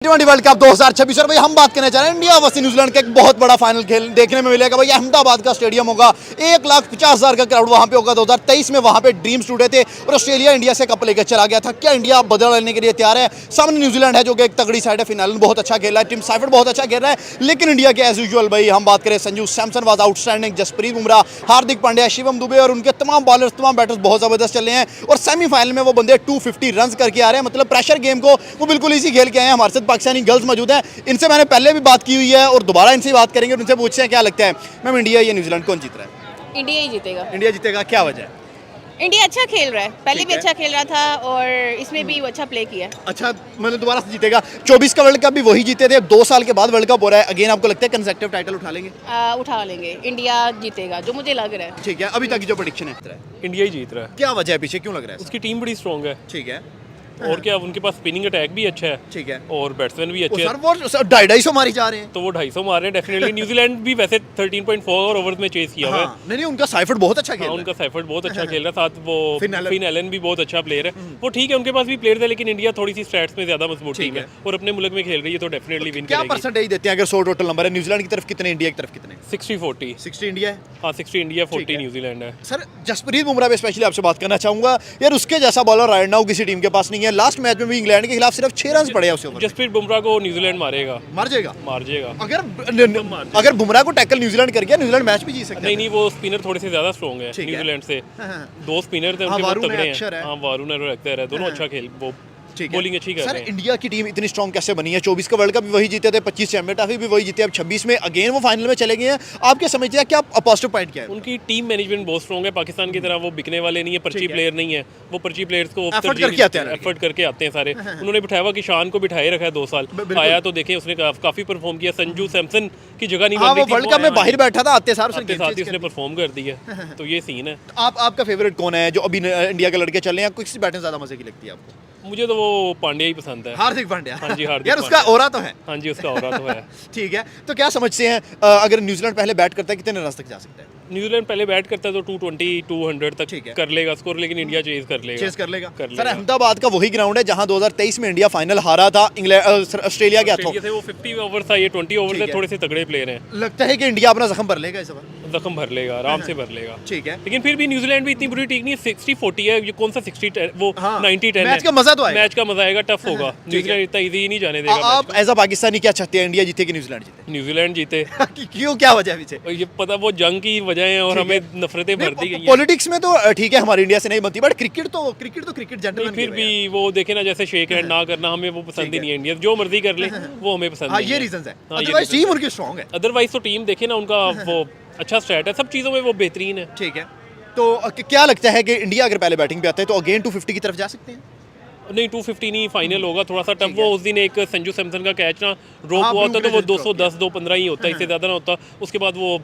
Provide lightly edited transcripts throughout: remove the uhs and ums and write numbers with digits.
टी20 world cup 2026 और भाई हम बात करने जा रहे हैं इंडिया वर्सेस न्यूजीलैंड का एक बहुत बड़ा फाइनल खेल देखने में मिलेगा। भाई अहमदाबाद का स्टेडियम होगा, 1,50,000 का क्राउड वहां पे होगा। 2023 में वहां पे ड्रीम्स टूटे थे और ऑस्ट्रेलिया इंडिया से कप लेकर चला गया था। क्या इंडिया बदला लेने के लिए तैयार है? सामने न्यूजीलैंड है जो कि एक तगड़ी साइड है। फिनाल बहुत अच्छा खेल रहा है, टीम साइफर्ड बहुत अच्छा खेल रहा है, लेकिन इंडिया के एज यूजुअल भाई हम बात करें संजू सैमसन वाज आउटस्टैंडिंग, जसप्रीत बुमराह, हार्दिक पांड्या, शिवम दुबे और उनके तमाम बॉलर्स तमाम बैटर्स बहुत जबरदस्त चल रहे हैं और सेमीफाइनल में वो बंदे 250 रन करके आ रहे हैं। मतलब प्रेशर गेम को वो बिल्कुल इजी खेल के आए हैं। हमारे साथ पाकिस्तानी गर्ल्स मौजूद है, इनसे मैंने पहले भी बात की हुई है और दोबारा इनसे बात करेंगे और उनसे पूछते हैं क्या लगता है मैम इंडिया या न्यूजीलैंड कौन जीत रहा है? इंडिया ही जीतेगा। इंडिया जीतेगा, क्या वजह है? इंडिया अच्छा खेल रहा है, पहले भी है। अच्छा खेल रहा था और इसमें भी वो अच्छा प्ले किया है। अच्छा, मतलब दोबारा से जीतेगा। 24 का वर्ल्ड कप भी वही जीते थे, 2 साल के बाद वर्ल्ड कप हो रहा है अगेन। आपको लगता है कंसेक्टिव टाइटल उठा लेंगे? उठा लेंगे, इंडिया जीतेगा जो मुझे लग रहा है। ठीक है, अभी तक की जो प्रेडिक्शन है इंडिया ही जीत रहा है। क्या वजह है, पीछे क्यों लग रहा है? उसकी टीम बड़ी स्ट्रॉन्ग है। ठीक है, और क्या, उनके पास स्पिनिंग अटैक भी अच्छा है। ठीक है। और बैट्समैन भी अच्छे सर हैं। वो 250 मारी जा रहे हैं। तो वो 250 मार रहे हैं डेफिनेटली। न्यूजीलैंड भी वैसे 13.4 ओवर्स में चेस किया हुआ है। हाँ, नहीं उनका साइफर्ड बहुत अच्छा खेल हाँ, रहा है। उनका सैफर्ड बहुत अच्छा खेल रहा है। साथ वो फिन फिन एलन भी बहुत अच्छा प्लेयर है। वो ठीक है, उनके पास भी प्लेयर्स है, लेकिन इंडिया थोड़ी सी स्टैट्स में ज्यादा मजबूत टीम है और अपने मुल्क में खेल रही है तो डेफिनेटली विन क्या करेगी। परसेंटेज देते हैं अगर 100 टोटल नंबर है? न्यूजीलैंड की तरफ कितने, इंडिया की तरफ कितने? 60-40। 60 इंडिया है। हाँ, 60 इंडिया, ठीक 40 है। न्यूजीलैंड है। सर जसप्रीत बुमराह पे स्पेशली आपसे बात करना चाहूंगा यार, उसके जैसा बॉलर राइट नाउ किसी टीम के पास नहीं है। लास्ट मैच में भी इंग्लैंड के खिलाफ सिर्फ 6 रन पड़े हैं उसे ओवर। जसप्रीत बुमराह को न्यूजीलैंड मारेगा, मार जाएगा। मार जाएगा। अगर बुमराह को टैकल न्यूजीलैंड कर गया, न्यूजीलैंड मैच भी जीत सकता है। नहीं नहीं, वो स्पिनर थोड़े से ज्यादा स्ट्रॉन्ग है ठीक है। न्यूजीलैंड से। हाँ। 2 स्पिनर थे हाँ, उनके बहुत वारुण है, तगड़े अक्षर है। हैं। हाँ, वारुण और अख्तर है, दोनों अच्छा खेल, वो ठीक है। बॉलिंग अच्छी कर सर रहे हैं। इंडिया की टीम इतनी स्ट्रॉन्ग कैसे बनी है? 24 का वर्ल्ड कप भी वही जीते थे, 25 चैंपियन ट्रॉफी भी वही जीते, अब 26 में अगेन वो फाइनल में चले गए हैं। आप क्या समझते हैं, क्या पॉजिटिव पॉइंट क्या है? उनकी टीम मैनेजमेंट बहुत स्ट्रॉन्ग है। पाकिस्तान की तरह वो बिकने वाले नहीं है, पर्ची ठीक है। प्लेयर नहीं है। वो पर्ची प्लेयर्स को एफर्ट करके आते हैं। एफर्ट करके आते हैं सारे। उन्होंने बिठाया हुआ कि शान को बिठाए रखा है 2 साल। बिल्कुल। आया तो देखें उसने काफी परफॉर्म किया। संजू सैमसन की जगह नहीं हाँ, बन वो रही थी, वर्ल्ड कप में बाहर बैठा था, आते सार आते साथ ही उसने परफॉर्म कर दी है। तो ये सीन है। आपका फेवरेट कौन है जो अभी इंडिया के लड़के चल रहे हैं? किसी बैटिंग ज्यादा मजे की लगती है आपको? मुझे तो वो पांड्या ही पसंद है। हार्दिक पांड्या। हाँ जी, हार्दिक यार उसका पांड्या। ओरा तो है। हाँ जी, उसका औरा तो है। ठीक है, तो क्या समझते हैं अगर न्यूजीलैंड पहले बैट करता है कितने रन तक जा सकता है? न्यूजीलैंड पहले बैट करता है तो 220 200 तक ठीक है। कर लेगा स्कोर, लेकिन इंडिया चेज कर लेगा। चेस कर लेगा। कर सर लेगा। अहमदाबाद का वही ग्राउंड है जहां 2023 में इंडिया फाइनल हारा था ऑस्ट्रेलिया के हाथों। ऑस्ट्रेलिया से वो 50 ओवर था, ये 20 ओवर ठीक से है। थोड़े से तगड़े प्लेयर हैं। लगता है कि इंडिया अपना जख्म भर लेगा इस बार। जख्म भर लेगा, आराम से भर लेगा। ठीक है। लेकिन फिर भी न्यूजीलैंड भी इतनी बुरी टीम नहीं है। 60-40 है, ये कौन सा 60-10 वो हाँ, 90-10 मैच का मजा तो आएगा। मैच का मजा आएगा, टफ होगा। न्यूजीलैंड इतना इजी नहीं जाने देगा आप मैच एज अ पाकिस्तानी क्या चाहते हैं, इंडिया जीते कि न्यूजीलैंड जीते? को। न्यूजीलैंड जीते। क्यों, क्या वजह है पीछे? और ये पता वो जंग की वजह है और ठीक है। हमें नफरतें भर दी गई हैं। पॉलिटिक्स में तो ठीक है, हमारी इंडिया से नहीं बनती, बट क्रिकेट तो क्रिकेट नहीं, जेंटलमैन फिर भी वो देखे ना, जैसे शेक हैंड ना करना हमें वो पसंद ही नहीं है। इंडिया जो मर्जी कर ले वो हमें पसंद हाँ, नहीं ये है। रीजंस है। हाँ, ये अदरवाइज reasons टीम है। उनकी स्ट्रांग है। अदरवाइज तो टीम देखे ना, उनका वो अच्छा स्टैट है, सब चीज़ों में वो बेहतरीन है। ठीक है, तो क्या लगता है कि इंडिया अगर पहले बैटिंग पे आता है तो अगेन 250 की तरफ जा सकते हैं? नहीं, 250 नहीं, फाइनल होगा थोड़ा सा टफ। ठीक है। वो उस दिन एक संजू सैमसन का कैच ना ड्रॉप हाँ, हुआ होता तो वो ब्लू ग्रेस 210 215 ही होता, इससे ज़्यादा ना होता। उसके बाद वो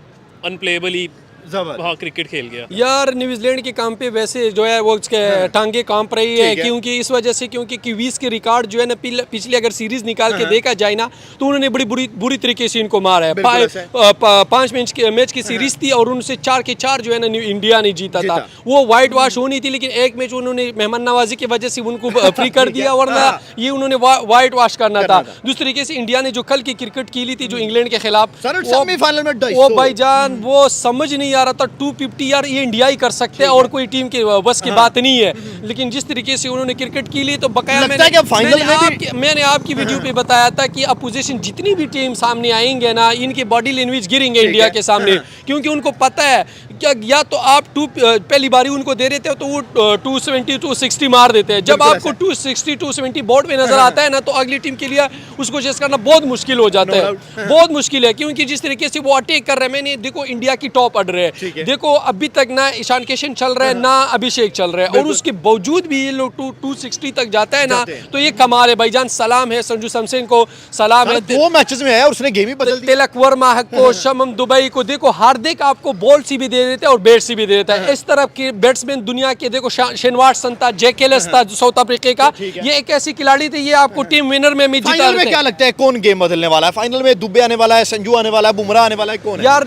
अनप्लेएबल ही जबर। हाँ क्रिकेट खेल गया। यार न्यूजीलैंड के काम पे वैसे जो है वो उसके टांगे कांप रही है, ठीक है। क्योंकि इस वजह से, क्योंकि किवीज के रिकॉर्ड जो है ना पिछली अगर सीरीज निकाल के देखा जाए ना तो उन्होंने बड़ी बुरी तरीके से इनको मारा है। बिल्कुल ऐसा है। 5 मैच की सीरीज थी और उनसे 4 के 4 जो है ना इंडिया ने जीता था। जीता। वो वाइट वॉश होनी थी, लेकिन एक मैच उन्होंने मेहमान नवाजी की वजह से उनको फ्री कर दिया, वरना हाँ। ये उन्होंने वाइट वॉश करना था। दूसरी तरीके से इंडिया ने जो कल की क्रिकेट खेली थी जो इंग्लैंड के खिलाफ, सर सेमीफाइनल में 250 वो भाईजान वो समझ नहीं आ रहा था। 250 यार ये इंडिया ही कर सकते हैं और कोई टीम के बस की बात नहीं है। लेकिन जिस तरीके से उन्होंने क्रिकेट की ली तो बकाया लगता है कि अब फाइनल में भी मैंने आपकी वीडियो पे बताया था कि अपोजिशन जितनी भी टीम सामने आएंगे ना, इनके बॉडी लैंग्वेज गिरेंगे इंडिया के सामने, क्योंकि उनको पता है क्या, या तो आप पहली बारी उनको दे देते हो तो वो 270 260 मार देते हैं। जब आपको 260 270 बोर्ड पे नजर आता है ना तो अगली टीम के लिए उसको चेस करना बहुत मुश्किल हो जाता है, बहुत मुश्किल है। क्योंकि जिस तरीके से वो अटैक कर रहे हैं, मैंने देखो इंडिया की टॉप ऑर्डर है, देखो अभी तक ना ईशान किशन चल रहा है ना अभिषेक चल रहा है, और उसके बावजूद भी ये लोग 260 तक जाता है ना, तो ये कमाल है भाईजान। सलाम है संजू सैमसन को, सलाम है 2 मैचेस में है और उसने गेम ही बदल दी। तिलक वर्मा को, शमम दुबई को। देखो हार्दिक आपको बॉल सी भी दे दे देता है और बैट्स भी दे देता है। इस तरफ के बैट्समैन दुनिया के देखो शेन वाटसन था, जैक एलिस था साउथ अफ्रीका का, ये एक ऐसी खिलाड़ी थी, ये आपको टीम विनर में जीता फाइनल में क्या लगता है कौन गेम बदलने वाला है? फाइनल में दुबे आने वाला है, संजू आने वाला है, बुमराह आने वाला है, कौन है? यार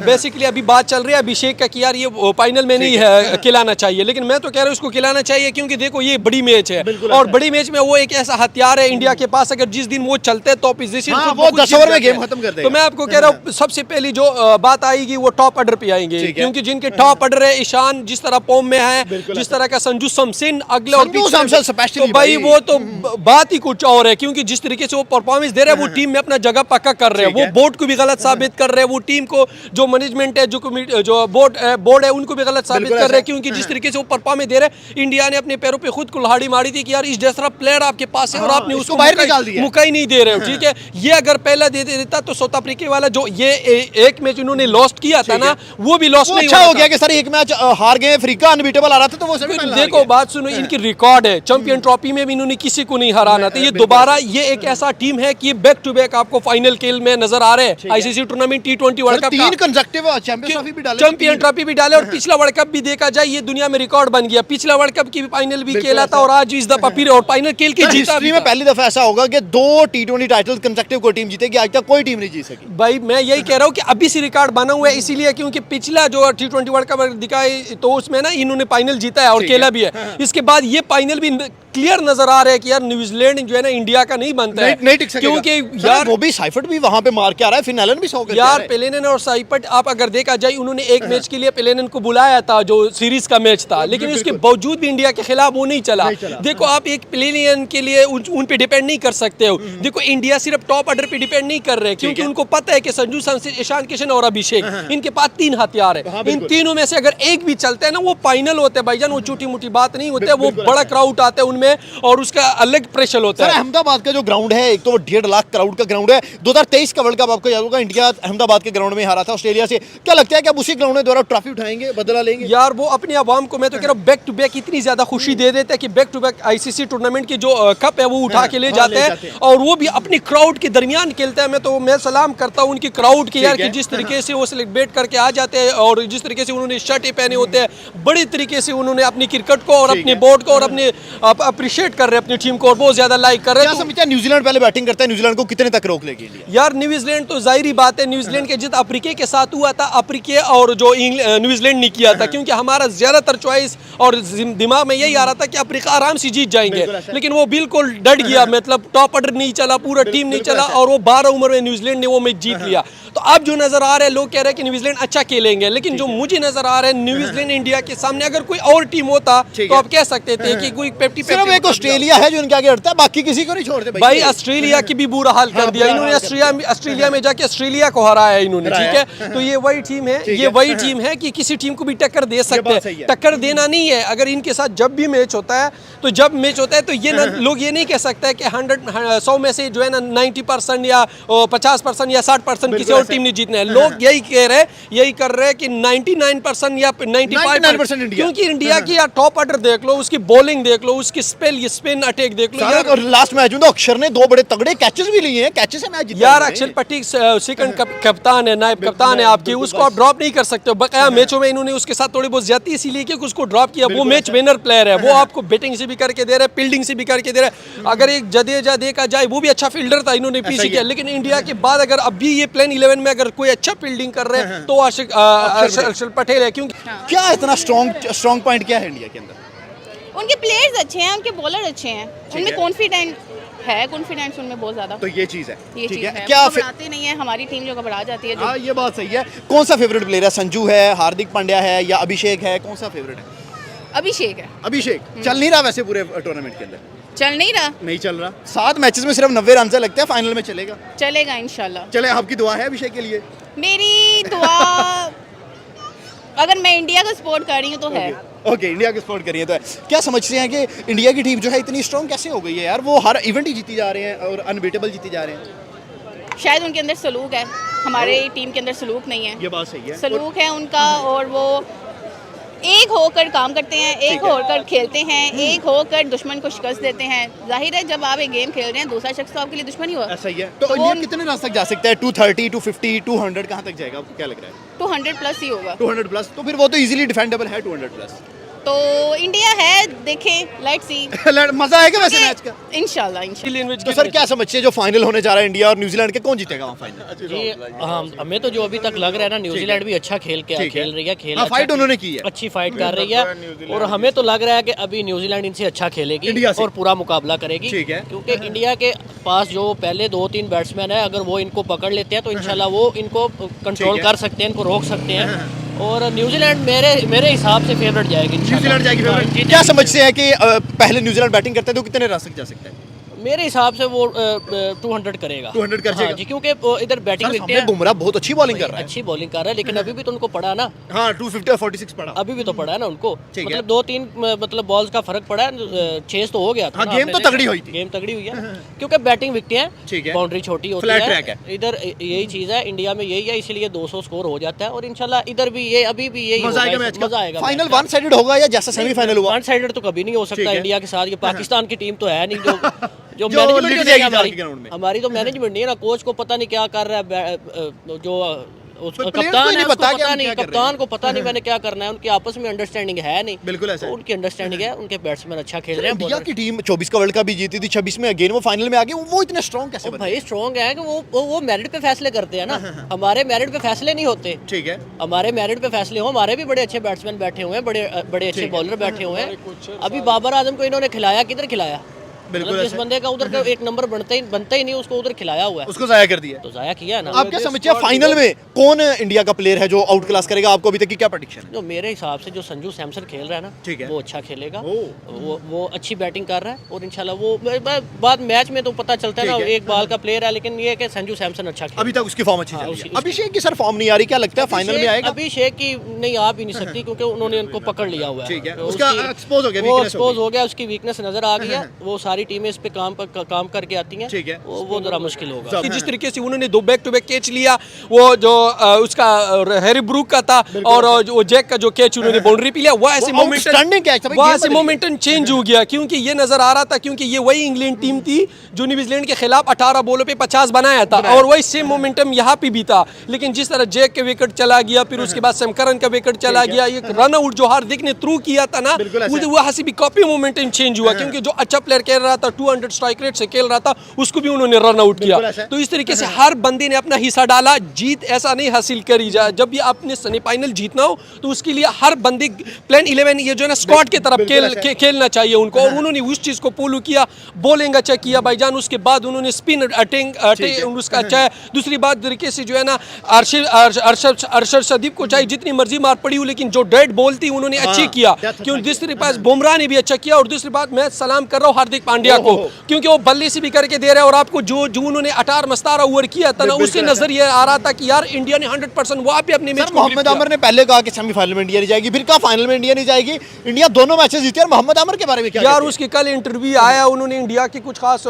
बेसिकली अभी बात चल रही है अभिषेक का कि यार ये फाइनल में नहीं है खिलाना चाहिए, लेकिन मैं तो कह रहा हूँ उसको खिलाना चाहिए क्योंकि देखो ये बड़ी मैच है और बड़ी मैच में वो एक ऐसा हथियार है इंडिया के पास, अगर जिस दिन वो चलते हैं तो ऑपोजिशन वो 10 ओवर में गेम खत्म कर देगा। तो मैं आपको कह रहा हूँ सबसे पहली जो बात आएगी वो टॉप ऑर्डर पे आएंगे, क्योंकि जिनके टॉप ऑर्डर है, ईशान जिस तरह फॉर्म में है, जिस तरह का संजू सैमसन अगले और तो भाई वो तो बात ही कुछ और है, क्योंकि जिस तरीके से वो परफॉर्मेंस दे रहे हैं वो टीम में अपना जगह पक्का कर रहे हैं, वो बोर्ड को भी गलत साबित कर रहे हैं, वो टीम को जो मैनेजमेंट है जो बोर्ड है उनको भी गलत साबित कर रहे हैं, क्योंकि जिस तरीके से वो परफॉर्मेंस दे रहे हैं इंडिया ने अपने पैरों पे खुद कुल्हाड़ी मारी थी कि यार इस जैसा प्लेयर आपके पास है और आपने उसको बाहर निकाल दिया, मुका ही नहीं दे रहे हो, ठीक है। ये अगर पहला दे देता तो साउथ अफ्रीका वाला जो ये एक मैच इन्होंने लॉस्ट किया था ना, वो भी लॉस्ट नहीं अच्छा हो गया कि सर एक मैच हार गए, अफ्रीका अनबीटेबल आ रहा था तो वो सेमीफाइनल देखो बात सुनो, इनकी रिकॉर्ड है चैंपियन ट्रॉफी में भी इन्होंने किसी को नहीं हराना था, ये दोबारा ये एक ऐसा टीम है कि बैक टू बैक आपको फाइनल खेल में नजर आ रहे हैं। ICC tournament T20 world cup 3 consecutive champion trophy भी डाले और पिछला वर्ल्ड कप भी देखा जाए ये दुनिया में रिकॉर्ड बन गया, पिछला वर्ल्ड कप की फाइनल भी खेला था और आज इस दफा फिर और फाइनल खेल के जीता। हिस्ट्री में पहली दफा ऐसा होगा कि 2 T20 टाइटल कंसेक्टिव कोई टीम जीतेगी, आज तक कोई टीम नहीं जीत सकी। भाई मैं यही कह रहा हूँ कि अभी से रिकॉर्ड बना हुआ है, इसीलिए क्योंकि पिछला जो T20 वर्ल्ड कप दिखाई तो उसमें ना इन्होंने फाइनल जीता है और खेला भी है, इसके बाद ये फाइनल भी क्लियर नजर आ रहा है कि यार न्यूजीलैंड जो है ना इंडिया का नहीं बनता है, नहीं टिक सकेगा, क्योंकि यार वो भी साइफर्ट भी वहां पे मार के आ रहा है, फिर एलन भी 100 करके यार पेलेनन और साइपट आप अगर देखा जाए उन्होंने एक मैच के लिए पेलेनन को बुलाया था जो सीरीज का मैच था, लेकिन उसके बावजूद भी इंडिया के खिलाफ वो नहीं चला। देखो आप एक पेलेनियन के लिए उन पे डिपेंड नहीं कर सकते हो, देखो इंडिया सिर्फ टॉप ऑर्डर पे डिपेंड नहीं कर रहे, क्योंकि उनको पता है कि संजू सैमसन, ईशान किशन और अभिषेक इनके पास 3 हथियार है, इन तीनों में से अगर एक भी चलते हैं ना वो फाइनल होते हैं भाईजान, वो छोटी मोटी बात नहीं होती है, वो बड़ा क्राउड आता है उनमें और उसका अलग प्रेशर होता है। अहमदाबाद का जो ग्राउंड है एक तो वो 1.5 लाख क्राउड का ग्राउंड है, 2023 का वर्ल्ड कप आपको याद होगा इंडिया अहमदाबाद के ग्राउंड में हारा था ऑस्ट्रेलिया से, क्या लगता है कि अब उसी ग्राउंड में दोबारा ट्रॉफी उठाएंगे, बदला लेंगे? यार वो अपने आवाम को मैं तो कह रहा हूँ बैक टू बैक इतनी ज्यादा खुशी दे देते हैं कि back to back ICC tournament की जो कप है वो उठा के ले जाते हैं और वो भी अपनी क्राउड के दरमियान खेलते हैं। मैं सलाम करता हूँ उनकी क्राउड की यार कि जिस तरीके से वो सेलिब्रेट करके आ जाते हैं और जिस तरीके से उन्होंने शर्ट पहने होते हैं, बड़ी तरीके से उन्होंने अपनी क्रिकेट को और अपने बोर्ड को और अपने अप्रिशिएट कर रहे हैं अपनी टीम को और बहुत ज्यादा लाइक कर रहे हैं। क्या समझते हैं न्यूजीलैंड पहले बैटिंग करता है, न्यूजीलैंड को कितने तक रोक लेगी इंडिया? यार न्यूजीलैंड तो जाहिर ही बात है, न्यूजीलैंड के जित अफ्रीका के साथ हुआ था, अफ्रीका और जो न्यूजीलैंड ने किया था, क्योंकि हमारा ज्यादातर चॉइस और दिमाग में यही आ रहा था कि अफ्रीका आराम से जीत जाएंगे, लेकिन वो बिल्कुल डट गया, मतलब टॉप ऑर्डर नहीं चला, पूरा टीम नहीं चला और वो 12 ओवर में न्यूजीलैंड ने वो मैच जीत लिया। तो अब जो नजर आ रहा है लोग कह रहे हैं कि न्यूजीलैंड अच्छा खेलेंगे, लेकिन जो मुझे नजर आ रहा है न्यूजीलैंड इंडिया के सामने अगर कोई और टीम होता तो आप कह सकते थे कि कोई 50-50 सिर्फ एक ऑस्ट्रेलिया है जो इनके आगे हटता है, बाकी किसी को नहीं छोड़ते भाई। ऑस्ट्रेलिया की भी बुरा हाल कर दिया इन्होंने, ऑस्ट्रेलिया में जाके ऑस्ट्रेलिया को हराया इन्होंने, ठीक है। तो ये वही टीम है, ये वही टीम है कि किसी टीम को भी टक्कर दे सकते हैं, टक्कर देना नहीं है। अगर इनके साथ जब भी मैच होता है तो ये लोग ये नहीं कह सकते कि 100 में से जो है ना 90% या 50% या 60% किसी और टीम ने जीतना है। लोग यही कह रहे हैं, यही कर रहे हैं कि 99% या 95% इंडिया, क्योंकि इंडिया की यार टॉप ऑर्डर देख लो, उसकी बॉलिंग देख लो, उसकी स्पिन अटैक देख लो यार। और लास्ट मैच में तो अक्षर ने 2 बड़े तगड़े कैचेस भी लिए हैं, कैचेस से मैच जीता यार। अक्षर पटेल सेकंड कप्तान है, नायब कप्तान है आपकी, उसको आप ड्रॉप नहीं कर सकते हो। बकाया मैचों में इन्होंने उसके साथ थोड़ी बहुत ज्यादती इसीलिए कि उसको ड्रॉप किया, वो मैच विनर प्लेयर है, वो आपको बैटिंग से भी करके दे रहा है, फील्डिंग से भी करके दे रहा है। अगर एक जडेजा देखा जाए वो भी अच्छा फील्डर था, इन्होंने पीछे किया, लेकिन इंडिया के बाद अगर अभी ये प्लेन 11 में अगर कोई अच्छा फील्डिंग कर रहे हैं तो अक्षर पटेल है। क्योंकि क्या इतना स्ट्रॉन्ग पॉइंट क्या है इंडिया के अंदर? उनके प्लेयर्स अच्छे हैं, उनके बॉलर अच्छे हैं, उनमें कॉन्फिडेंस उनमें बहुत ज्यादा, तो ये चीज है, ये चीज है। क्या घबराते नहीं है, हमारी टीम जो घबरा जाती है। हाँ ये बात सही है। कौन सा फेवरेट प्लेयर है? संजू है, हार्दिक पांड्या है या अभिषेक है? कौन सा फेवरेट है? अभिषेक है। अभिषेक चल नहीं रहा वैसे पूरे टूर्नामेंट के अंदर? चल नहीं रहा, नहीं चल रहा। 7 मैचेस में सिर्फ 90 रन से लगते हैं, फाइनल में चलेगा? चलेगा इंशाल्लाह। चले, आपकी दुआ है अभिषेक के लिए? मेरी दुआ अगर मैं इंडिया को सपोर्ट कर रही हूँ तो है। ओके, इंडिया की सपोर्ट करिए तो है। क्या समझते हैं कि इंडिया की टीम जो है इतनी स्ट्रॉन्ग कैसे हो गई है यार? वो हर इवेंट ही जीती जा रहे हैं और अनबीटेबल जीती जा रहे हैं। शायद उनके अंदर सलूक है, हमारे टीम के अंदर सलूक नहीं है। ये बात सही है, सलूक है उनका और वो एक होकर काम करते हैं, एक होकर खेलते हैं, एक होकर दुश्मन को शिकस्त देते हैं। जाहिर है जब आप एक गेम खेल रहे हैं दूसरा शख्स तो आपके लिए दुश्मन ही हुआ। ऐसा ही है। तो इंडिया कितने रन तक जा सकता है? 230, 250, 200 कहाँ तक जाएगा? आपको क्या लग रहा है? 200 प्लस ही होगा। 200 प्लस, तो फिर वो तो इजीली डिफेंडेबल है 200 प्लस। तो इंडिया है, देखें, लेट्स सी। मजा आएगा वैसे मैच का इंशाल्लाह। तो सर क्या समझते हैं जो फाइनल होने जा रहा है इंडिया और न्यूजीलैंड के, कौन जीतेगा वहाँ फाइनल? जी हमें तो जो अभी तक लग रहा है ना, न्यूजीलैंड भी अच्छा खेल रही है, खेल अच्छा फाइट उन्होंने की है, अच्छी फाइट कर रही है, और हमें तो लग रहा है कि अभी न्यूजीलैंड इनसे अच्छा खेलेगी इंडिया से। और पूरा मुकाबला करेगी। ठीक है। क्योंकि इंडिया के पास जो पहले 2-3 बैट्समैन है, अगर वो इनको पकड़ लेते हैं तो इंशाल्लाह वो इनको कंट्रोल कर सकते हैं, इनको रोक सकते हैं। और न्यूजीलैंड मेरे हिसाब से फेवरेट जाएगी। न्यूजीलैंड जाएगी फेवरेट। क्या समझते हैं कि पहले न्यूजीलैंड बैटिंग करते हैं तो कितने रन तक जा सकता है? मेरे हिसाब से वो 200 करेगा। 200 कर जाएगा जी, क्योंकि इधर बैटिंग सामने बुमराह बहुत अच्छी बॉलिंग कर रहा है। अच्छी बॉलिंग कर रहा है, लेकिन अभी भी तो उनको पड़ा ना। हाँ 250 और 46 पड़ा। अभी भी तो पड़ा है ना उनको, ठीक है। मतलब 2-3 मतलब बॉल्स का फर्क पड़ा है, चेस तो हो गया था हाँ, ना, गेम तो आपने तगड़ी देखा। हुई थी। गेम तगड़ी हुई है क्योंकि बैटिंग विकटें हैं, ठीक है। बाउंड्री छोटी होती Flat है, track है। इधर यही चीज़ है, इंडिया में यही है, इसलिए 200 स्कोर हो जाता है। और इंशाल्लाह इधर भी ये अभी भी यही मजा आएगा होगा, मैच मजा आएगा। फाइनल वन साइडेड होगा या जैसा सेमीफाइनल हुआ? वन साइडेड तो कभी नहीं हो ठीक सकता है। इंडिया के साथ। ये पाकिस्तान की टीम तो है नहीं जो जो मैनेजमेंट लिख नहीं जाएगी है जाके ग्राउंड में। हमारी तो मैनेजमेंट नहीं है ना, कोच को पता नहीं क्या कर रहा है, जो players को कप्तान नहीं है उसको पता कि पता हम नहीं, क्या कर रहे कप्तान हैं। को पता नहीं मैंने क्या करना है, उनकी आपस में अंडरस्टैंडिंग है नहीं। बिल्कुल ऐसा तो है। उनकी अंडरस्टैंडिंग है, उनके बैट्समैन अच्छा खेल रहे हैं। इंडिया की टीम 24 का वर्ल्ड कप भी जीती थी, 26 में अगेन वो फाइनल में आ गए, वो इतने स्ट्रॉन्ग कैसे बने? भाई स्ट्रॉन्ग है कि वो मेरिट पे फैसले करते हैं ना, हमारे मेरिट पे फैसले नहीं होते। ठीक है। हमारे मेरिट पे फैसले हो, हमारे भी बड़े अच्छे बैट्समैन बैठे हुए हैं, बड़े अच्छे बॉलर बैठे हुए हैं। अभी बाबर आजम को इन्होंने खिलाया, किधर खिलाया? बिल्कुल मतलब जिस ऐसा। बंदे का उधर का एक नंबर बनता ही नहीं, उसको उधर खिलाया हुआ है, उसको जाया कर दिया। तो जाया किया ना। आप क्या समझते हैं फाइनल में कौन इंडिया का प्लेयर है जो आउट क्लास करेगा? आपको अभी तक की क्या प्रेडिक्शन है? जो मेरे हिसाब से जो संजू सैमसन खेल रहा है ना, ठीक है। वो अच्छा खेलेगा, ओह। वो अच्छी बैटिंग कर रहा है, और इंशाल्लाह वो बाद मैच में तो पता चलता है ना, ठीक है। एक बाल का प्लेयर है, लेकिन ये है कि संजू सैमसन अच्छा खेल। अभी तक उसकी फॉर्म अच्छी चल रही है। उसकी- अभिषेक की सर फॉर्म नहीं आ रही, क्या लगता है फाइनल में आएगा? अभिषेक की नहीं आ भी नहीं सकती क्योंकि उन्होंने उनको पकड़ लिया हुआ है। ठीक है। तो उसका उसकी- expose हो गया, वो weakness हो एक्सपोज गई। हो गया, उसकी वीकनेस नजर आ गई है। वो सारी टीमें इस पे काम करके आती हैं, ठीक है। वो जरा मुश्किल होगा। कि जिस तरीके से उन्होंने 2 बैक टू बैक कैच लिया, वो जो उसका हैरी ब्रूक का था, और वो जैक का जो कैच उन्होंने बाउंड्री पे लिया, वो ऐसे outstanding catch था भाई, वो game ऐसे बदल मोमेंटम चेंज हो गया, क्योंकि ये नजर आ रहा था, क्योंकि ये वही इंग्लैंड टीम थी जो न्यूजीलैंड के खिलाफ 18 बॉलों पे 50 बनाया था, और वही सेम मोमेंटम यहाँ पे भी था। लेकिन जिस तरह जैक के विकेट चला गया, फिर उसके बाद समकरन का विकेट चला गया, एक रन आउट जो हार्दिक ने थ्रू किया था ना, बिल्कुल ऐसा है। वहाँ से भी काफी मोमेंटम चेंज हुआ, क्योंकि जो अच्छा प्लेयर खेल रहा था, 200 स्ट्राइक रेट से खेल रहा था, उसको भी उन्होंने रन आउट किया। बिल्कुल ऐसा है। तो इस तरीके से हर बंदे ने अपना हिस्सा डाला। जीत ऐसा नहीं हासिल करी जाए, जब भी आपने सेमीफाइनल जीतना हो तो उसके लिए हर बंदे प्लान 11 ये जो है ना स्क्वाड की तरफ बिल्कुल ऐसा है। खेलना चाहिए उनको, और उन्होंने उस चीज को फॉलो किया। बॉलिंग अच्छा किया भाईजान, उसके बाद उन्होंने स्पिन अटैक उसका अच्छा है। दूसरी बात तरीके से जो है ना अरशद सदीप को चाहे जितनी मर्जी मार पड़ी हो, लेकिन जो डेड बॉल थी उन्होंने अच्छी किया, क्योंकि दूसरी पास बुमराह ने भी अच्छा किया। और दूसरी बात मैं सलाम कर रहा हूँ हार्दिक पांड्या को, क्योंकि वो बल्ले से भी करके दे रहे हैं, और आपको जो उन्होंने 18 ओवर किया था ना, उससे नजर ये आ रहा था कि यार इंडिया ने 100% वहाँ पे अपने मैच सर मोहम्मद आमिर ने पहले कहा कि सेमीफाइनल में इंडिया नहीं जाएगी, फिर कहा फाइनल में इंडिया नहीं जाएगी। इंडिया दोनों मैचेस जीती है। मोहम्मद आमिर के बारे में क्या यार कहते हैं? उसकी कल इंटरव्यू आया, उन्होंने इंडिया की कुछ खास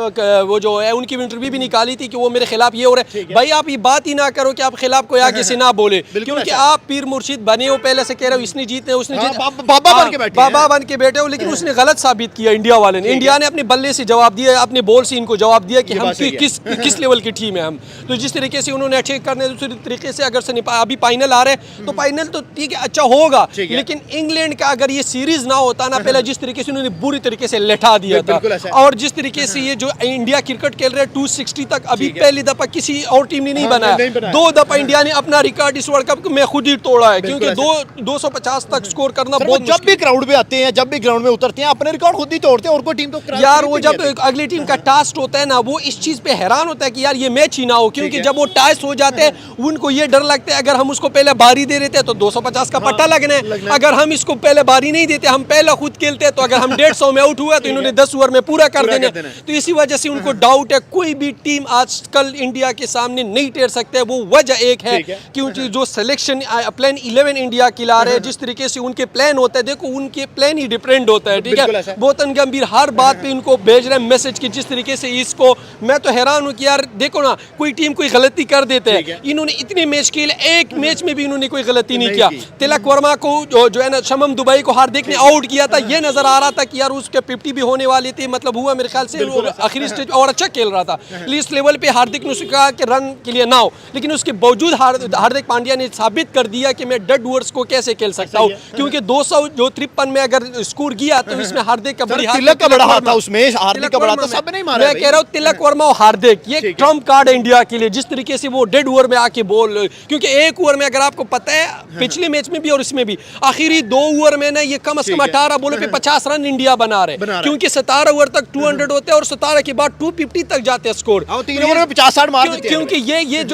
वो जो है उनकी इंटरव्यू भी निकाली थी कि वो मेरे खिलाफ ये हो रहा है। भाई आप ये बात ही ना करो कि आप खिलाफ कोई आगे से ना बोले, क्योंकि आप पीर मुर्शिद बने हो, पहले से कह रहे हो इसने जीतने उसने हाँ, जीत बाबा बन के बैठे हैं। बाबा बन के बैठे हो, लेकिन उसने गलत साबित किया इंडिया वाले ने। इंडिया ने अपने बल्ले से जवाब दिया, अपने बॉल से इनको जवाब दिया कि ये हम बात सही है। किस लेवल की टीम है हम। तो जिस तरीके से उन्होंने अच्छे करने, दूसरे तरीके से अगर अभी फाइनल आ रहे हैं तो फाइनल तो ठीक है अच्छा होगा, ठीक है। लेकिन इंग्लैंड का अगर ये सीरीज ना होता ना, पहले जिस तरीके से उन्होंने बुरी तरीके से लेटा दिया बिल्कुल ऐसा था, है। और जिस तरीके से ये जो इंडिया क्रिकेट खेल रहे हैं 260 तक, अभी ठीक है। पहली दफा किसी और टीम ने नहीं हाँ, बनाया। नहीं बनाया। 2 दफा इंडिया ने अपना रिकॉर्ड इस वर्ल्ड कप में खुद ही तोड़ा है, बिल्कुल क्योंकि 250 तक स्कोर करना सर, वो बहुत जब भी क्राउड में आते हैं, जब भी ग्राउंड में उतरते हैं, अपने रिकॉर्ड खुद ही तोड़ते हैं, और कोई टीम तो क्रैश यार करती वो नहीं जब है। अगली टीम का टास्क होता है ना, वो इस चीज पे हैरान होता है कि यार ये मैच ही ना हो, क्योंकि है। जब वो टास्क हो जाते हैं उनको ये डर लगता है अगर हम उसको पहले बारी दे देते हैं तो 250 का पट्टा लगना है, अगर हम इसको पहले बारी नहीं देते, हम पहले खुद खेलते हैं, तो अगर हम 150 में आउट हुआ तो इन्होंने 10 ओवर में पूरा कर देना। तो इसी वजह से उनको डाउट है, कोई भी टीम आजकल इंडिया के सामने नहीं टेर सकते। वो वजह एक है क्योंकि जो सिलेक्शन प्लान 11 इंडिया की ला रहे हैं, जिस तरीके से उनके प्लान होता है, देखो उनके प्लान ही डिफरेंट होता है, ठीक है। गौतम गंभीर हर बात पे इनको वो भेज रहे हैं मैसेज कि जिस तरीके से इसको, मैं तो हैरान हूँ कि यार देखो ना, कोई टीम कोई गलती कर देते हैं, इन्होंने इतने मैच खेले, एक मैच में भी इन्होंने कोई गलती नहीं किया। तिलक वर्मा को जो है ना शमम दुबई को हार्दिक ने आउट किया था, ये नजर आ रहा था कि यार उसके 50 भी होने वाली थी, मतलब हुआ मेरे ख्याल से आखिरी स्टेज और अच्छा खेल रहा था। इस लेवल पे हार्दिक ने उसने कहा कि रन के लिए ना हो, लेकिन उसके बावजूद हार्दिक पांड्या ने साबित कर दिया कि मैं डेड ओवर्स को कैसे खेल सकता हूँ, क्योंकि 253 में अगर स्कोर गया तो इसमें हार्दिक का तिलक का बड़ा हाथ था उसमें, हार्दिक का बड़ा था, सब नहीं मारा। मैं कह रहा हूँ तिलक वर्मा और हार्दिक ये ट्रम्प कार्ड है इंडिया के लिए, जिस तरीके से वो डेड ओवर में आके बोल, क्योंकि एक ओवर में अगर आपको पता है पिछले मैच में भी और इसमें भी आखिरी 2 ओवर में ना ये कम से कम 18 बॉलों पे 50 रन इंडिया बना रहे, क्योंकि 17 ओवर तक 200 होते हैं और 17 के बाद 250 तक जाते हैं स्कोर, 3 ओवर में 50-60 मार देते हैं। क्योंकि ये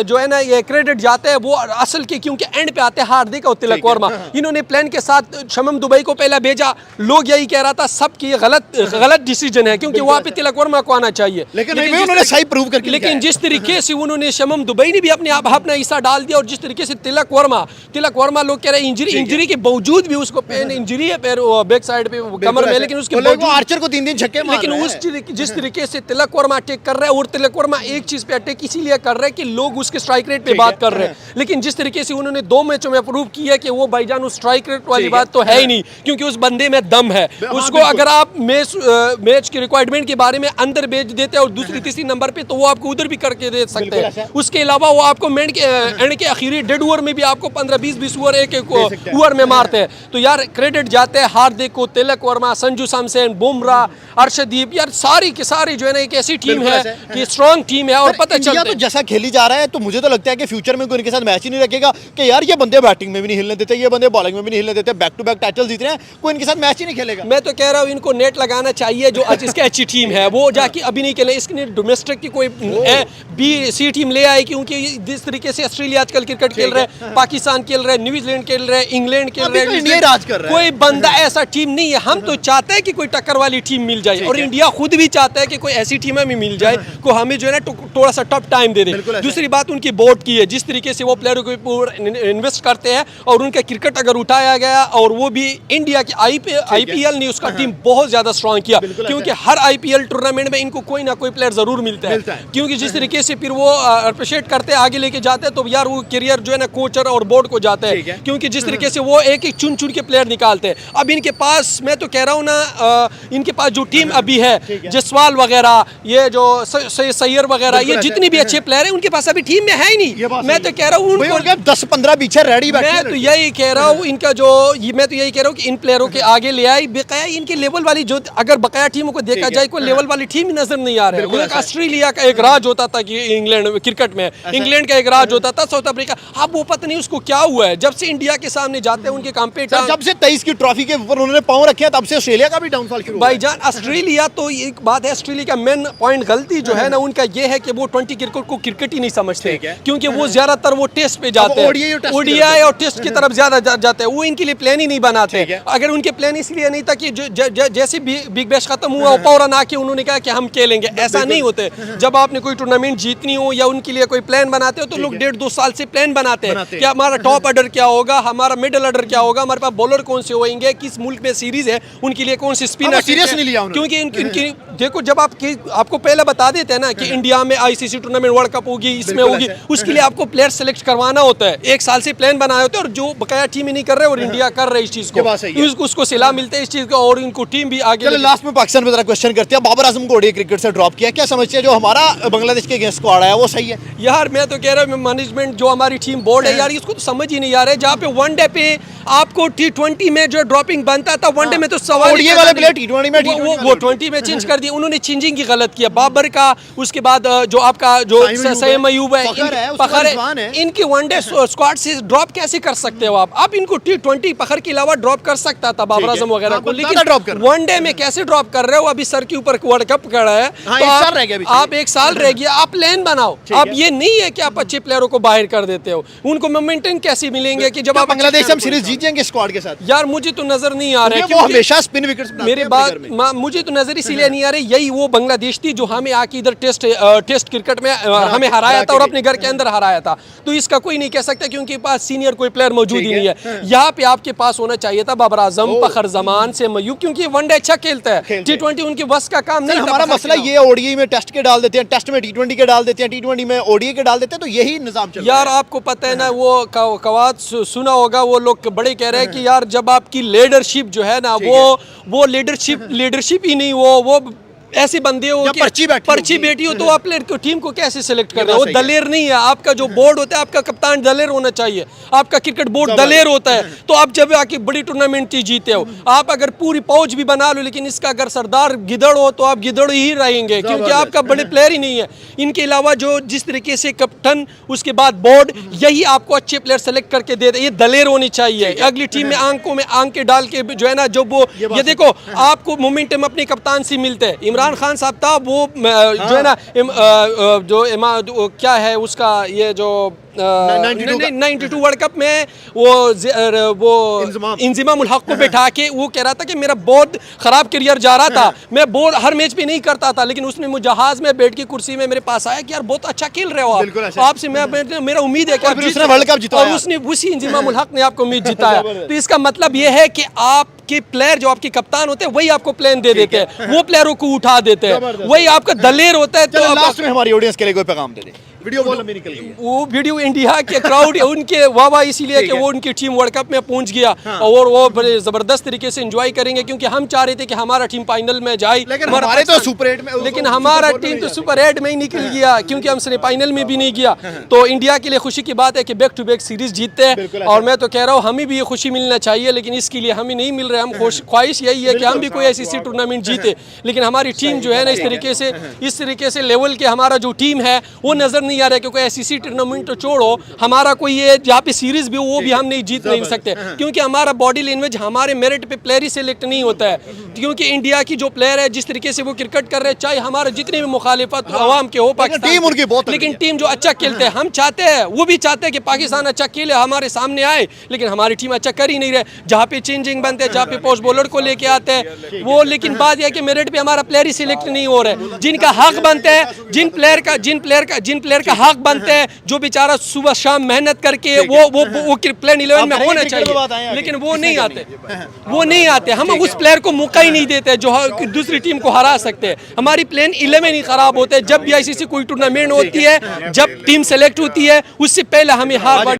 जो है ना ये क्रेडिट जाता है वो असल के, क्योंकि एंड पे आते हैं हार्दिक और तिलक वर्मा। इन्होंने प्लान के साथ शमम दुबई को पहले भेजा, लोग यही कह रहा था सबकी गलत डिसीजन है, क्योंकि वहाँ पे तिलक वर्मा को आना चाहिए, लेकिन उन्होंने सही प्रूव करके, लेकिन जिस तरीके से उन्होंने शमम दुबई ने भी अपना हिस्सा डाल दिया, और जिस तरीके से तिलक वर्मा लोग कह रहे हैं इंजरी के बावजूद भी उसको इंजरी है पैर बैक साइड पे कमर में, लेकिन उसके बावजूद आर्चर को 3 छक्के मार लेकिन उस जिस तरीके से तिलक वर्मा अटैक कर रहा है, और तिलक वर्मा एक चीज पे अटैक इसीलिए कर रहे हैं कि लोग उसके स्ट्राइक रेट पे बात कर रहे हैं, लेकिन जिस तरीके से उन्होंने 2 मैचों में प्रूव किया कि वो भाईजान उस स्ट्राइक रेट वाली बात तो है ही नहीं, क्योंकि उस बंदे में दम है। उसको अगर आप मैच की रिक्वायरमेंट के बारे में अंदर भेज देते हैं और दूसरी तीसरी नंबर पे, तो वो आपको उधर भी करके दे सकते हैं। उसके अलावा वो आपको एंड के आखिरी डेड ओवर में भी आपको 15-20 ओवर एक ओवर में मारते हैं। तो यार क्रेडिट जाते हैं हार्दिक को, तिलक वर्मा, संजू सैमसन, बुमराह, अर्शदीप, यार सारी की सारी जो है ना एक ऐसी टीम है कि स्ट्रॉन्ग टीम है, और पता चलता है तो जैसा खेली जा रहा है, तो मुझे तो लगता है कि फ्यूचर में कोई इनके साथ मैच ही नहीं रखेगा कि यार ये बंदे बैटिंग में भी नहीं हिलने देते, ये बंदे बॉलिंग में भी नहीं हिलने देते, बैक टू बैक टाइटल जीत रहे हैं, कोई इनके साथ मैच ही नहीं खेलेगा। मैं तो कह रहा हूँ इनको नेट लगाना चाहिए, जो इसकी अच्छी टीम है वो जाके अभी नहीं खेले, इसके डोमेस्टिक की कोई B-C टीम ले आए, क्योंकि जिस तरीके से ऑस्ट्रेलिया आजकल क्रिकेट खेल रहे हैं, पाकिस्तान खेल रहे हैं, न्यूजीलैंड खेल रहे हैं, इंग्लैंड खेल रहे हैं, कोई बंदा ऐसा टीम नहीं है। हम तो चाहते हैं कि कोई टक्कर वाली टीम मिल जाए, और इंडिया खुद भी चाहता है कि कोई ऐसी टीम हमें मिल जाए को हमें जो है ना थोड़ा सा टफ टाइम दे दे। दूसरी बात उनकी बोर्ड की है, जिस तरीके से वो प्लेयरों के ऊपर इन्वेस्ट करते हैं, और उनका क्रिकेट अगर उठाया गया, और वो भी इंडिया की IPL ने उसका टीम बहुत ज्यादा स्ट्रॉन्ग किया, क्योंकि हर IPL टूर्नामेंट में इनको कोई ना कोई प्लेयर जरूर मिलता है, क्योंकि जिस तरीके से फिर वो अप्रिशिएट करते हैं, आगे लेके जाते हैं, तो यार वो करियर जो है ना कोचर और बोर्ड को जाता है, क्योंकि जिस तरीके से वो एक चुन के प्लेयर निकालते हैं। अब इनके पास मैं तो कह रहा हूँ ना, इनके पास जो टीम अभी है, जसवाल वगैरह, ये जो सैयर वगैरह, ये जितने भी अच्छे प्लेयर हैं, उनके पास अभी टीम में है ही नहीं। मैं तो कह रहा हूँ उनको 10-15 पीछे रेडी बैठे, मैं तो यही कह रहा हूँ इनका जो मैं तो यही कह रहा हूँ कि इन प्लेयरों के आगे ले आई बकाया इनके लेवल वाली, जो अगर बकाया टीमों को देखा जाए कोई लेवल वाली टीम ही नजर नहीं आ रहा है। ऑस्ट्रेलिया का एक राज होता था कि इंग्लैंड क्रिकेट में, इंग्लैंड का एक राज होता था, साउथ अफ्रीका, अब वो पता नहीं उसको क्या हुआ है, जब से इंडिया के सामने जाते हैं उनके कॉम्पिटिटर, जब से 23 की ट्रॉफी के ऊपर उन्होंने पांव रखे हैं, तब से ऑस्ट्रेलिया का भी डाउनफॉल शुरू हुआ है। भाईजान ऑस्ट्रेलिया तो एक बात है, ऑस्ट्रेलिया का मेन पॉइंट गलती जो है ना उनका ये है कि वो 20 क्रिकेट को क्रिकेट ही नहीं समझते, क्योंकि वो ज्यादातर वो टेस्ट पे जाते हैं, ओडीआई और टेस्ट की तरफ ज्यादा जाते हैं, वो इनके लिए प्लान ही नहीं बनाते। अगर उनके प्लान इसलिए नहीं था कि जैसे बिग बैश खत्म हुआ फौरन आके उन्होंने कहा कि हम खेलेंगे, ऐसा नहीं होते। जब आपने कोई टूर्नामेंट जीतनी हो या उनके लिए कोई प्लान बनाते हो, तो लोग 1.5-2 साल से प्लान बनाते हैं कि हमारा टॉप ऑर्डर क्या होगा, हमारा मिडिल ऑर्डर क्या होगा, हमारे पास बॉलर कौन से होंगे, किस मुल्क में सीरीज है, उनके लिए कौन सी स्पिनर सीरियस नहीं लिया उन्होंने, क्योंकि इनकी देखो जब आपको पहले बता देते हैं ना कि इंडिया में ICC टूर्नामेंट वर्ल्ड कप होगी, इसमें होगी, उसके लिए आपको प्लेयर सेलेक्ट करवाना होता है, 1 साल से प्लान बनाए होते हैं, और जो बकाया टीम ही नहीं कर रहे और इंडिया कर रहे इस चीज को, उसको सिला मिलते हैं इस चीज को, और इनको टीम भी आगे। लास्ट में पाकिस्तान पे जरा क्वेश्चन करते हैं, बाबर आजम को ओडीआई क्रिकेट से ड्रॉप किया, क्या समझते हैं जो हमारा बांग्लादेश के अगेंस्ट स्क्वाड है वो सही है? यार मैं तो कह रहा हूँ मैनेजमेंट जो हमारी टीम बोर्ड है यार, इसको तो समझ ही नहीं आ रहा है, जहाँ पे वनडे पे आपको T20 में जो ड्रॉपिंग बनता था, वनडे में तो सवाल ओडीआई वाले प्लेयर T20 में वो 20 में चेंज कर दिया उन्होंने, चेंजिंग की गलत किया बाबर का, उसके बाद जो आपका जो सईम अयूब है, फखर है, इनकी वनडे स्क्वाड से ड्रॉप कैसे कर सकते हो आप इनको T20 फखर के अलावा ड्रॉप कर सकता था बाबर आजम वगैरह को, लेकिन वनडे में कैसे ड्रॉप कर रहे हो? अभी सर के ऊपर वर्ल्ड कप खड़ा है, तो आप 1 साल रह गया, आप प्लान बनाओ। अब ये नहीं है कि आप अच्छे प्लेयरों को बाहर कर देते हो, उनको मोमेंटम कैसे मिलेंगे कि जब आप बांग्लादेश हम सीरीज जीत जाएंगे स्क्वाड के साथ? यार मुझे तो नजर नहीं आ रहा है, वो हमेशा स्पिन विकेट्स मेरे बात मुझे तो नजर इसीलिए नहीं आ रही, यही वो बांग्लादेश थी जो हमें आके इधर टेस्ट क्रिकेट में हमें हराया था और अपने घर के अंदर हराया था, तो इसका कोई नहीं कह सकता क्योंकि पास सीनियर कोई प्लेयर मौजूद ही नहीं है। यहाँ पे आपके पास होना चाहिए था बाबर आजम, फखर जमान से मयूब, क्योंकि वनडे अच्छा खेलते खेलता है, T20 उनके बस का काम सर नहीं। हमारा मसला ये ओडीआई में टेस्ट के डाल देते हैं, टेस्ट में T20 के डाल देते हैं, T20 में ओडीआई के डाल देते हैं, तो यही निजाम चल रहा यार आपको पता है ना, वो कवात सुना होगा, वो लोग बड़े कह रहे हैं कि यार जब आपकी लीडरशिप जो है ना, वो लीडरशिप ही नहीं, वो ऐसे बंदे हो या कि पर्ची बैठी हो, तो आप टीम को कैसे सिलेक्ट कर रहे हो? वो दलेर नहीं है। आपका जो बोर्ड होता है, आपका कप्तान दलेर होना चाहिए, आपका क्रिकेट बोर्ड दलेर होता है। तो आप जब आके बड़ी टूर्नामेंट जीते हो, आप अगर पूरी फौज भी बना लो, लेकिन इसका अगर सरदार गिदड़ हो तो आप गिदड़ ही रहेंगे, क्योंकि आपका बड़े प्लेयर ही नहीं है। इनके अलावा जो जिस तरीके से कैप्टन, उसके बाद बोर्ड, यही आपको अच्छे प्लेयर सेलेक्ट करके दे दे, ये दलेर होनी चाहिए। अगली टीम में आंख के डाल के जो है ना, जो वो ये देखो, आपको मोमेंटम अपने कप्तान से मिलते हैं। इमरान खान साहब था वो जो है ना, क्या है उसका, ये जो 92 वर्ल्ड कप में वो इंजिमाम उल हक को बैठा के वो कह रहा था कि मेरा बहुत खराब करियर जा रहा था, मैं बोल हर मैच पे नहीं करता था, लेकिन उसने मुझे जहाज में बैठ के कुर्सी में मेरे पास आया कि यार बहुत अच्छा खेल रहे हो आप, आपसे मेरा उम्मीद है कि आप उसने वर्ल्ड कप जिताया, और उसने उसी इंजिमाम उल हक ने आपको उम्मीद जिताया। तो इसका मतलब ये है कि आपके प्लेयर जो आपके कप्तान होते हैं, वही आपको प्लान दे देते हैं, वो प्लेयरों को उठा देते हैं, वही आपका दलेर होता है। तो लास्ट में हमारी ऑडियंस के लिए कोई पैगाम दे दे। वीडियो बहुत लंबी निकल गई है। वो वीडियो इंडिया के क्राउड उनके वाह इसीलिए कि वो उनकी टीम वर्ल्ड कप में पहुंच गया, और वो बड़े जबरदस्त तरीके से एंजॉय करेंगे, क्योंकि हम चाह रहे थे कि हमारा टीम फाइनल में जाए, लेकिन हमारे तो सुपर 8 में, लेकिन हमारा टीम तो सुपर 8 में ही निकल गया, क्योंकि हम सेमीफाइनल में भी नहीं गया। तो इंडिया के लिए खुशी की बात है कि बैक टू बैक सीरीज जीतते हैं, और मैं तो कह रहा हूँ हमें भी ये खुशी मिलना चाहिए, लेकिन इसके लिए हमें नहीं मिल रहा है। हम ख्वाहिश यही है कि हम भी कोई ऐसी टूर्नामेंट जीते, लेकिन हमारी टीम जो है ना, इस तरीके से लेवल के हमारा जो टीम है वो नजर नहीं आ रहा है, क्योंकि ऐसी टूर्नामेंट तो छोड़ो, हमारा कोई ये जहाँ पे सीरीज भी हो वो भी हम नहीं जीत नहीं सकते, क्योंकि हमारा बॉडी लैंग्वेज, हमारे मेरिट पे प्लेयर ही सिलेक्ट नहीं होता है। क्योंकि इंडिया की जो प्लेयर है, जिस तरीके से वो क्रिकेट कर रहे हैं, चाहे हमारे जितने भी मुखालिफत आवाम के हो पाकिस्तान टीम उनकी बहुत, लेकिन टीम जो अच्छा खेलते हैं, हम चाहते हैं, वो भी चाहते हैं कि पाकिस्तान अच्छा खेले, हमारे सामने आए, लेकिन हमारी टीम अच्छा कर ही नहीं रहे। जहाँ पे चेंजिंग बनते हैं, जहाँ पे पोस्ट बॉलर को लेके आते हैं वो, लेकिन बात यह है कि मेरिट पे हमारा प्लेयर ही सिलेक्ट नहीं हो रहे, जिनका हक बनता है, जिन प्लेयर का हक बनता है, जो बेचारा सुबह शाम मेहनत करके वो प्लेयर 11 में होना चाहिए, लेकिन वो नहीं आते। हम उस प्लेयर को मौका ही नहीं देते जो दूसरी टीम को हरा सकते हैं। हमारी प्लेन 11 ही खराब होते हैं। जब भी आईसीसी कोई टूर्नामेंट होती है, जब टीम सेलेक्ट होती है, उससे पहले हमें हार